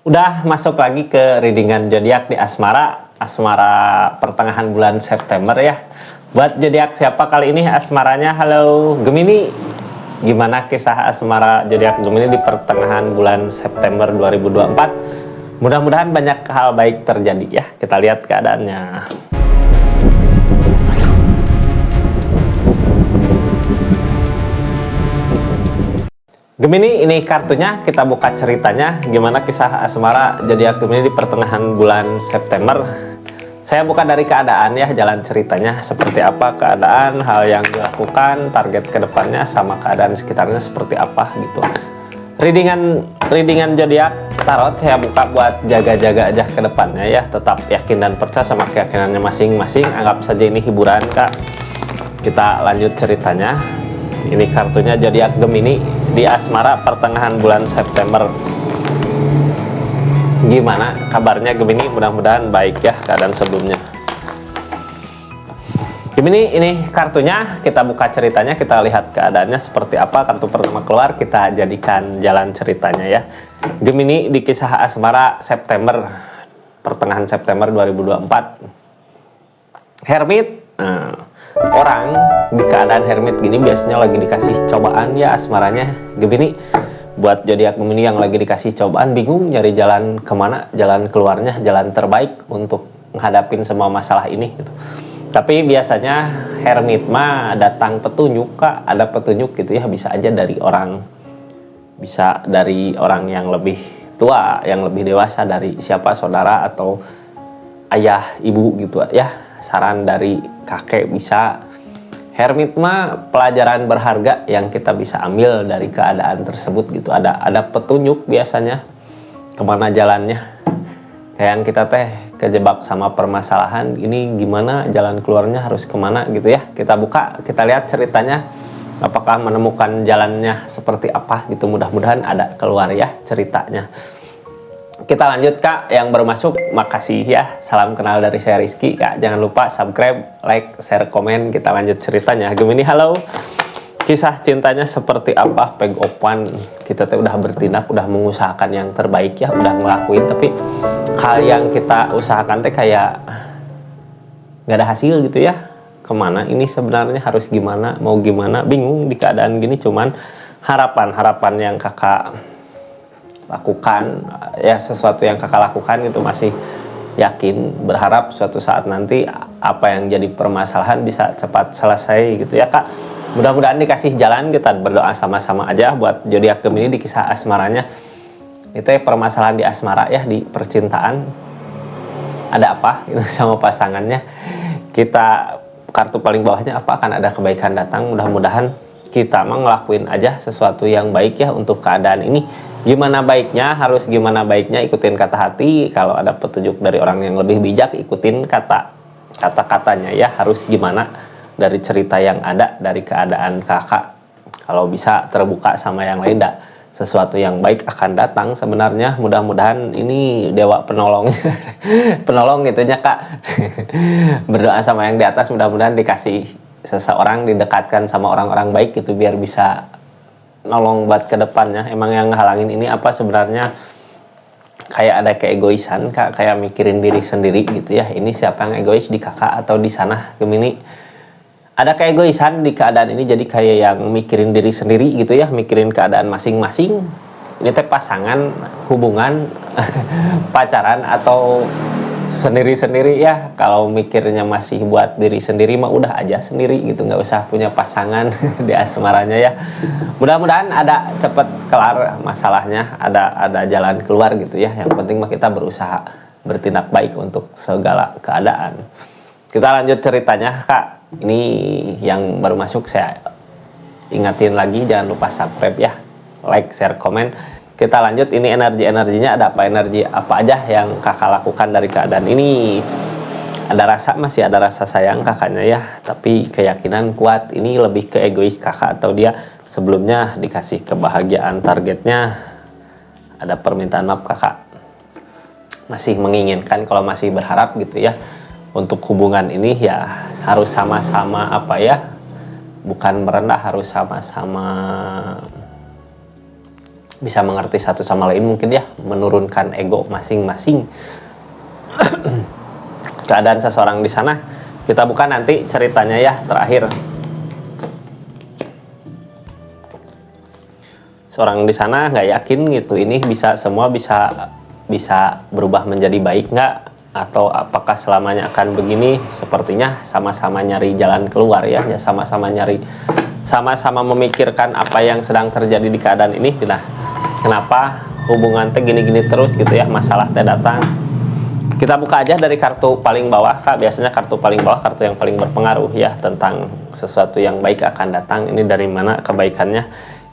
Udah masuk lagi ke readingan zodiak di asmara pertengahan bulan September ya. Buat zodiak siapa kali ini asmaranya? Halo Gemini. Gimana kisah asmara zodiak Gemini di pertengahan bulan September 2024? Mudah-mudahan banyak hal baik terjadi ya. Kita lihat keadaannya. Gemini, ini kartunya, kita buka ceritanya gimana kisah asmara zodiak Gemini di pertengahan bulan September. Saya buka dari keadaan ya, jalan ceritanya seperti apa keadaan, hal yang dilakukan, target kedepannya, sama keadaan sekitarnya seperti apa gitu. Readingan zodiak tarot saya buka buat jaga-jaga aja ke depannya ya, tetap yakin dan percaya sama keyakinannya masing-masing. Anggap saja ini hiburan Kak. Kita lanjut ceritanya. Ini kartunya zodiak Gemini di asmara pertengahan bulan September. Gimana kabarnya Gemini? Mudah-mudahan baik ya keadaan sebelumnya. Gemini, ini kartunya, kita buka ceritanya, kita lihat keadaannya seperti apa. Kartu pertama keluar, kita jadikan jalan ceritanya ya. Gemini di kisah asmara September, pertengahan September 2024. Hermit. Orang di keadaan hermit gini biasanya lagi dikasih cobaan ya asmaranya Gemini. Buat zodiak Gemini yang lagi dikasih cobaan, bingung nyari jalan kemana, jalan keluarnya, jalan terbaik untuk menghadapin semua masalah ini gitu. Tapi biasanya hermit mah datang petunjuk Kak, ada petunjuk gitu ya, bisa aja dari orang, bisa dari orang yang lebih tua, yang lebih dewasa, dari siapa, saudara atau ayah, ibu gitu ya. Saran dari kakek bisa. Hermit mah pelajaran berharga yang kita bisa ambil dari keadaan tersebut gitu. Ada petunjuk biasanya kemana jalannya. Kayak yang kita kejebak sama permasalahan ini, gimana jalan keluarnya, harus kemana gitu ya. Kita buka, kita lihat ceritanya, apakah menemukan jalannya seperti apa gitu. Mudah-mudahan ada keluar ya ceritanya. Kita lanjut Kak, yang baru masuk makasih ya, salam kenal dari saya Rizky Kak. Jangan lupa subscribe, like, share, komen. Kita lanjut ceritanya. Gemini, halo. Kisah cintanya seperti apa? Peg opan, kita udah bertindak, udah mengusahakan yang terbaik ya, udah ngelakuin, tapi hal yang kita usahakan kayak nggak ada hasil gitu ya. Kemana ini sebenarnya, harus gimana, mau gimana, bingung di keadaan gini. Cuman harapan yang kakak lakukan ya, sesuatu yang kakak lakukan gitu, masih yakin, berharap suatu saat nanti apa yang jadi permasalahan bisa cepat selesai gitu ya Kak. Mudah-mudahan dikasih jalan. Kita berdoa sama-sama aja buat zodiak Gemini di kisah asmaranya. Itu ya permasalahan di asmara ya, di percintaan, ada apa gitu sama pasangannya. Kita kartu paling bawahnya apa, akan ada kebaikan datang. Mudah-mudahan kita ngelakuin aja sesuatu yang baik ya untuk keadaan ini. Gimana baiknya, harus gimana baiknya, ikutin kata hati. Kalau ada petunjuk dari orang yang lebih bijak, ikutin kata-katanya ya. Harus gimana dari cerita yang ada, dari keadaan kakak. Kalau bisa terbuka sama yang lain, sesuatu yang baik akan datang sebenarnya. Mudah-mudahan ini dewa penolong penolong gitunya Kak. Berdoa sama yang di atas, mudah-mudahan dikasih seseorang, didekatkan sama orang-orang baik gitu, biar bisa nolong buat ke depannya. Emang yang ngehalangin ini apa sebenarnya? Kayak ada keegoisan Kak, kayak mikirin diri sendiri gitu ya. Ini siapa yang egois, di kakak atau di sana Gemini? Ada keegoisan di keadaan ini, jadi kayak yang mikirin diri sendiri gitu ya, mikirin keadaan masing-masing. Ini pasangan, hubungan, pacaran atau sendiri-sendiri ya. Kalau mikirnya masih buat diri sendiri mah udah aja sendiri gitu, nggak usah punya pasangan di asmaranya ya. Mudah-mudahan ada cepet kelar masalahnya, ada jalan keluar gitu ya. Yang penting mah kita berusaha bertindak baik untuk segala keadaan. Kita lanjut ceritanya Kak. Ini yang baru masuk, saya ingatin lagi jangan lupa subscribe ya, like, share, komen. Kita lanjut, ini energinya ada apa, energi apa aja yang kakak lakukan dari keadaan ini. Ada rasa, masih ada rasa sayang kakaknya ya, tapi keyakinan kuat. Ini lebih ke egois kakak, atau dia sebelumnya dikasih kebahagiaan, targetnya ada permintaan maaf kakak. Masih menginginkan, kalau masih berharap gitu ya, untuk hubungan ini ya harus sama-sama apa ya, bukan merendah, harus sama-sama bisa mengerti satu sama lain mungkin ya, menurunkan ego masing-masing. Keadaan seseorang di sana kita buka nanti ceritanya ya. Terakhir, seorang di sana nggak yakin gitu ini semua bisa berubah menjadi baik nggak, atau apakah selamanya akan begini. Sepertinya sama-sama nyari jalan keluar ya, sama-sama memikirkan apa yang sedang terjadi di keadaan ini. Nah, kenapa hubungan teh gini-gini terus gitu ya, masalah teh datang. Kita buka aja dari kartu paling bawah Kak. Biasanya kartu paling bawah kartu yang paling berpengaruh ya, tentang sesuatu yang baik akan datang. Ini dari mana kebaikannya?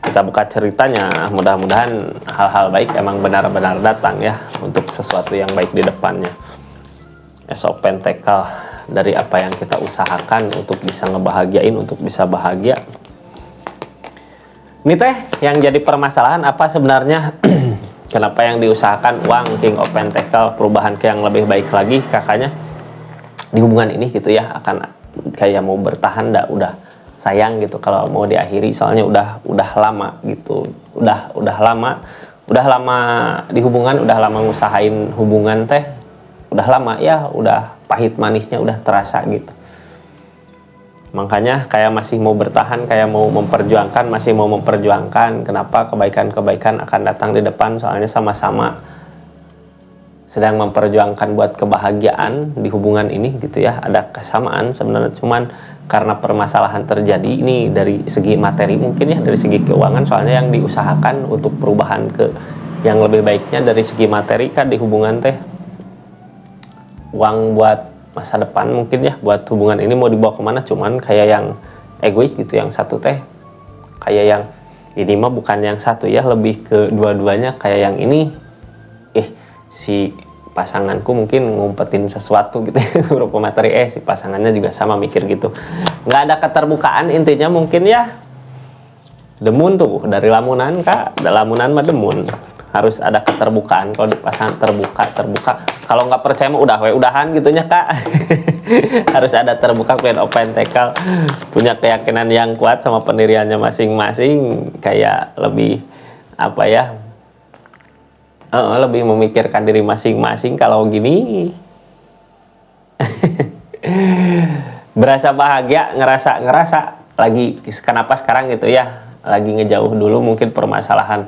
Kita buka ceritanya. Mudah-mudahan hal-hal baik emang benar-benar datang ya, untuk sesuatu yang baik di depannya. Ace of Pentacle, dari apa yang kita usahakan untuk bisa ngebahagiain, untuk bisa bahagia. Ini teh yang jadi permasalahan apa sebenarnya? Kenapa yang diusahakan uang, King of Pentacle, perubahan ke yang lebih baik lagi kakaknya di hubungan ini gitu ya, akan kayak mau bertahan udah sayang gitu kalau mau diakhiri, soalnya udah lama gitu, udah lama di hubungan, udah lama ngusahain hubungan teh, udah lama ya, udah pahit manisnya udah terasa gitu. Makanya kayak masih mau bertahan, kayak mau memperjuangkan, masih mau memperjuangkan. Kenapa kebaikan-kebaikan akan datang di depan? Soalnya sama-sama sedang memperjuangkan buat kebahagiaan di hubungan ini gitu ya. Ada kesamaan sebenarnya, cuman karena permasalahan terjadi ini dari segi materi mungkin ya, dari segi keuangan. Soalnya yang diusahakan untuk perubahan ke yang lebih baiknya dari segi materi kan di hubungan teh, uang buat masa depan mungkin ya, buat hubungan ini mau dibawa kemana. Cuman kayak yang egois gitu, yang satu teh kayak yang ini mah bukan yang satu ya, lebih ke dua-duanya. Kayak yang ini si pasanganku mungkin ngumpetin sesuatu gitu ya, berupa materi, si pasangannya juga sama mikir gitu. Nggak ada keterbukaan intinya mungkin ya. Demun tuh dari lamunan Kak, lamunan mah demun, harus ada keterbukaan. Kalau dipasang terbuka, kalau nggak percaya mah udahan gitunya Kak. Harus ada terbuka. Queen of Pentacle punya keyakinan yang kuat sama pendiriannya masing-masing, kayak lebih apa ya, lebih memikirkan diri masing-masing. Kalau gini berasa bahagia, ngerasa lagi kenapa sekarang gitu ya, lagi ngejauh dulu mungkin permasalahan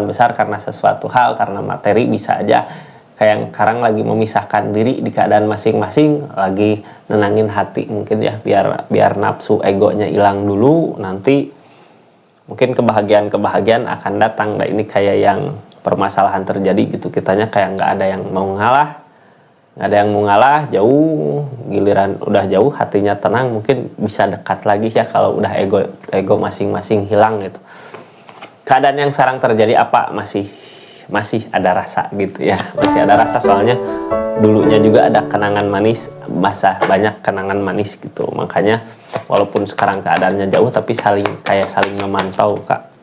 besar karena sesuatu hal, karena materi bisa aja. Kayak sekarang lagi memisahkan diri di keadaan masing-masing, lagi nenangin hati mungkin ya, biar nafsu egonya hilang dulu. Nanti mungkin kebahagiaan akan datang. Nah, ini kayak yang permasalahan terjadi gitu, kitanya kayak nggak ada yang mau ngalah, jauh. Giliran udah jauh hatinya tenang, mungkin bisa dekat lagi ya kalau udah ego masing-masing hilang gitu. Keadaan yang sekarang terjadi apa, masih ada rasa gitu ya, masih ada rasa. Soalnya dulunya juga ada kenangan manis, banyak kenangan manis gitu. Makanya walaupun sekarang keadaannya jauh, tapi saling memantau Kak.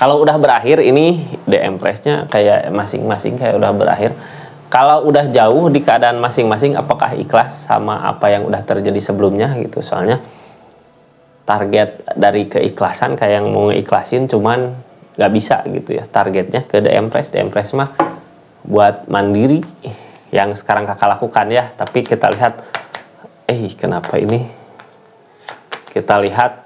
Kalau udah berakhir ini The Empress-nya kayak masing-masing kayak udah berakhir. Kalau udah jauh di keadaan masing-masing, apakah ikhlas sama apa yang udah terjadi sebelumnya gitu. Soalnya target dari keikhlasan kayak yang mau ngeikhlasin cuman nggak bisa gitu ya. Targetnya ke The Empress mah buat mandiri yang sekarang kakak lakukan ya. Tapi kita lihat kenapa ini, kita lihat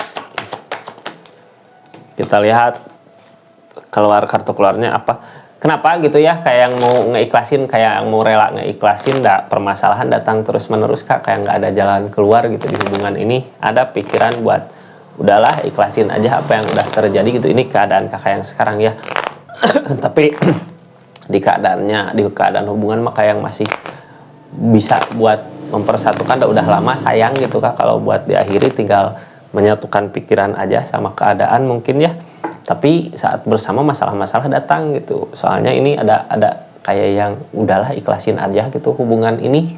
keluar kartu keluarnya apa, kenapa gitu ya, kayak yang mau ngeikhlasin, kayak yang mau rela ngeikhlasin, permasalahan datang terus menerus Kak, kayak nggak ada jalan keluar gitu di hubungan ini. Ada pikiran buat udahlah ikhlasin aja apa yang udah terjadi gitu. Ini keadaan kakak yang sekarang ya. Tapi di keadaan hubungan mah kayak yang masih bisa buat mempersatukan, udah lama sayang gitu Kak. Kalau buat diakhiri tinggal menyatukan pikiran aja sama keadaan mungkin ya. Tapi saat bersama masalah-masalah datang gitu. Soalnya ini ada kayak yang udahlah ikhlasin aja gitu hubungan ini.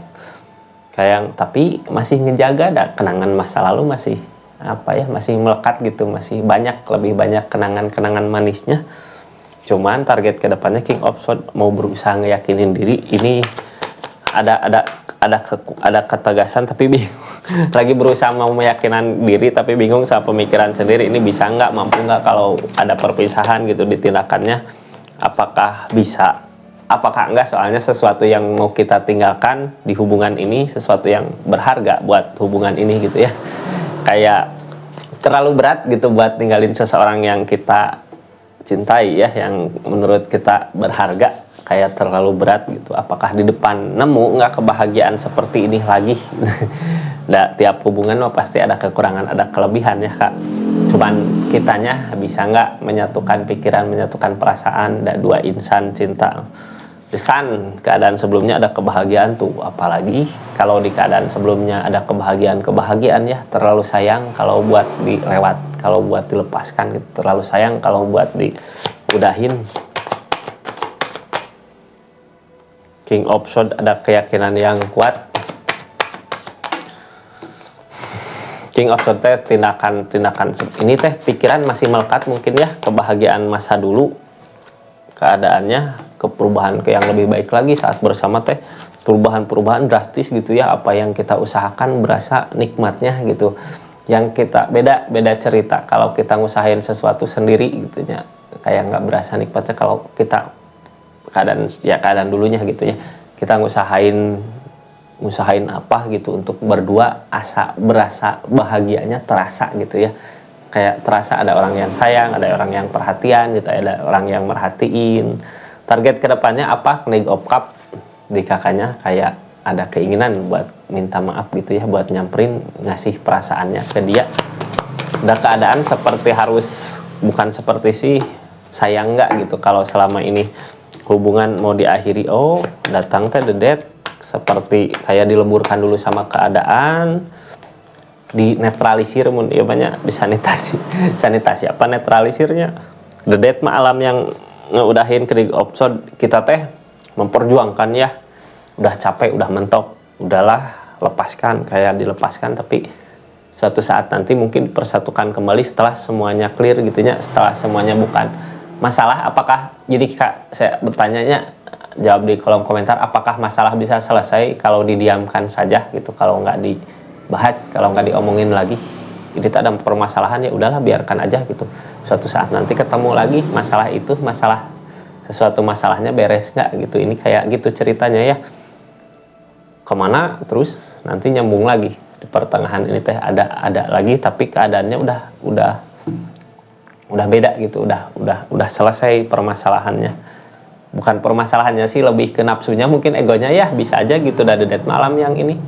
Kayak yang tapi masih ngejaga, kenangan masa lalu masih masih melekat gitu, masih lebih banyak kenangan manisnya. Cuman target kedepannya King of Swords mau berusaha ngeyakinin diri. Ini ada ada ketegasan tapi bingung. Lagi berusaha mau meyakinkan diri tapi bingung sama pemikiran sendiri, ini bisa nggak, mampu nggak kalau ada perpisahan gitu di tindakannya, apakah bisa, apakah enggak, soalnya sesuatu yang mau kita tinggalkan di hubungan ini sesuatu yang berharga buat hubungan ini gitu ya, kayak terlalu berat gitu buat tinggalin seseorang yang kita cintai ya, yang menurut kita berharga, kayak terlalu berat gitu. Apakah di depan nemu nggak kebahagiaan seperti ini lagi? Nah, tiap hubungan mah pasti ada kekurangan, ada kelebihan ya kak. Cuman kitanya bisa nggak menyatukan pikiran, menyatukan perasaan, dan dua insan cinta. Desan keadaan sebelumnya ada kebahagiaan tuh, apalagi kalau di keadaan sebelumnya ada kebahagiaan ya, terlalu sayang kalau buat dilewat, kalau buat dilepaskan gitu, terlalu sayang kalau buat diudahin. King of Swords ada keyakinan yang kuat. King of Swords teh tindakan ini teh pikiran masih melekat mungkin ya, kebahagiaan masa dulu, keadaannya ke perubahan ke yang lebih baik lagi saat bersama teh, perubahan drastis gitu ya, apa yang kita usahakan berasa nikmatnya gitu. Yang kita beda cerita kalau kita ngusahain sesuatu sendiri gitu ya, kayak nggak berasa nikmatnya. Kalau kita keadaan dulunya gitu ya, kita ngusahain apa gitu untuk berdua, berasa bahagianya terasa gitu ya, kayak terasa ada orang yang sayang, ada orang yang perhatian gitu, ada orang yang merhatiin. Target kedepannya apa? Knight of Cup di kakaknya kayak ada keinginan buat minta maaf gitu ya, buat nyamperin, ngasih perasaannya ke dia. Ada keadaan seperti harus, bukan seperti sih sayang nggak gitu kalau selama ini hubungan mau diakhiri. Oh, datang teh the death, seperti kayak dileburkan dulu sama keadaan, dinetralisir, ya banyak sanitasi apa netralisirnya. The death mah alam yang ngeudahin King of Swords, kita teh memperjuangkan ya, udah capek, udah mentok, udahlah lepaskan, kayak dilepaskan, tapi suatu saat nanti mungkin persatukan kembali setelah semuanya clear gitunya, setelah semuanya bukan masalah. Apakah, jadi kak saya bertanyanya, jawab di kolom komentar, apakah masalah bisa selesai kalau didiamkan saja gitu, kalau nggak dibahas, kalau nggak diomongin lagi? Jadi tak ada permasalahan, ya udahlah biarkan aja gitu. Suatu saat nanti ketemu lagi masalah itu, sesuatu masalahnya beres nggak gitu. Ini kayak gitu ceritanya ya, kemana terus nanti nyambung lagi di pertengahan ini teh ada lagi, tapi keadaannya udah beda gitu, udah selesai permasalahannya. Bukan permasalahannya sih, lebih ke nafsunya mungkin, egonya ya, bisa aja gitu. Ada dead malam yang ini,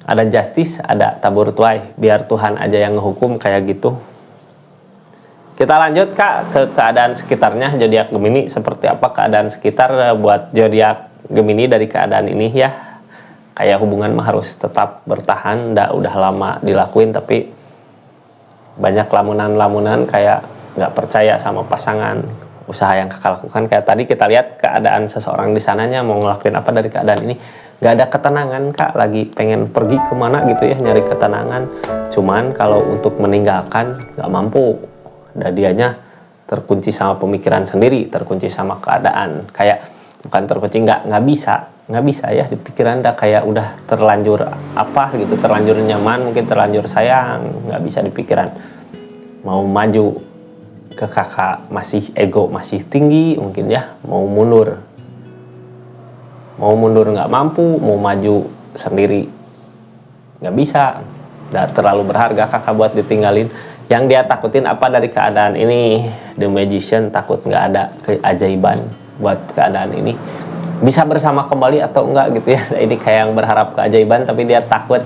ada justice, ada tabur tuai, biar Tuhan aja yang ngehukum, kayak gitu. Kita lanjut kak ke keadaan sekitarnya zodiak Gemini. Seperti apa keadaan sekitar buat zodiak Gemini dari keadaan ini ya? Kayak hubungan mah harus tetap bertahan, udah lama dilakuin tapi banyak lamunan kayak nggak percaya sama pasangan. Usaha yang kakak lakukan kayak tadi kita lihat keadaan seseorang di sananya mau ngelakuin apa dari keadaan ini, nggak ada ketenangan kak, lagi pengen pergi kemana gitu ya, nyari ketenangan. Cuman kalau untuk meninggalkan nggak mampu, dan dianya terkunci sama pemikiran sendiri, terkunci sama keadaan, kayak bukan terkunci, nggak bisa ya, di pikiran kayak udah terlanjur apa gitu, terlanjur nyaman, mungkin terlanjur sayang, nggak bisa di pikiran. Mau maju ke kakak masih ego masih tinggi mungkin ya, mau mundur nggak mampu, mau maju sendiri nggak bisa, udah terlalu berharga kakak buat ditinggalin. Yang dia takutin apa dari keadaan ini? The Magician, takut nggak ada keajaiban buat keadaan ini, bisa bersama kembali atau enggak gitu ya. Ini kayak yang berharap keajaiban tapi dia takut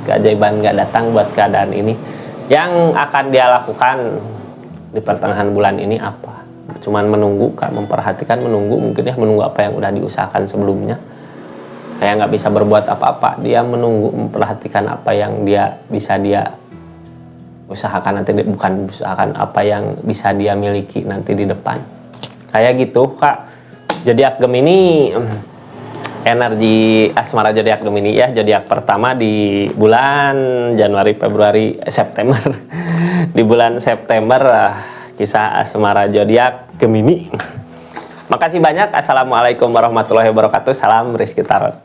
keajaiban nggak datang buat keadaan ini. Yang akan dia lakukan di pertengahan bulan ini apa? Cuman menunggu kak, memperhatikan, menunggu mungkin ya, menunggu apa yang udah diusahakan sebelumnya. Kayak nggak bisa berbuat apa-apa, dia menunggu, memperhatikan apa yang dia bisa dia usahakan nanti, bukan usahakan, apa yang bisa dia miliki nanti di depan. Kayak gitu kak. Zodiak Gemini, energi asmara zodiak Gemini ya, zodiak pertama di bulan Januari, Februari, September. Di bulan September, kisah asmara zodiak Gemini. Makasih banyak. Assalamualaikum warahmatullahi wabarakatuh. Salam Rizky Tarot.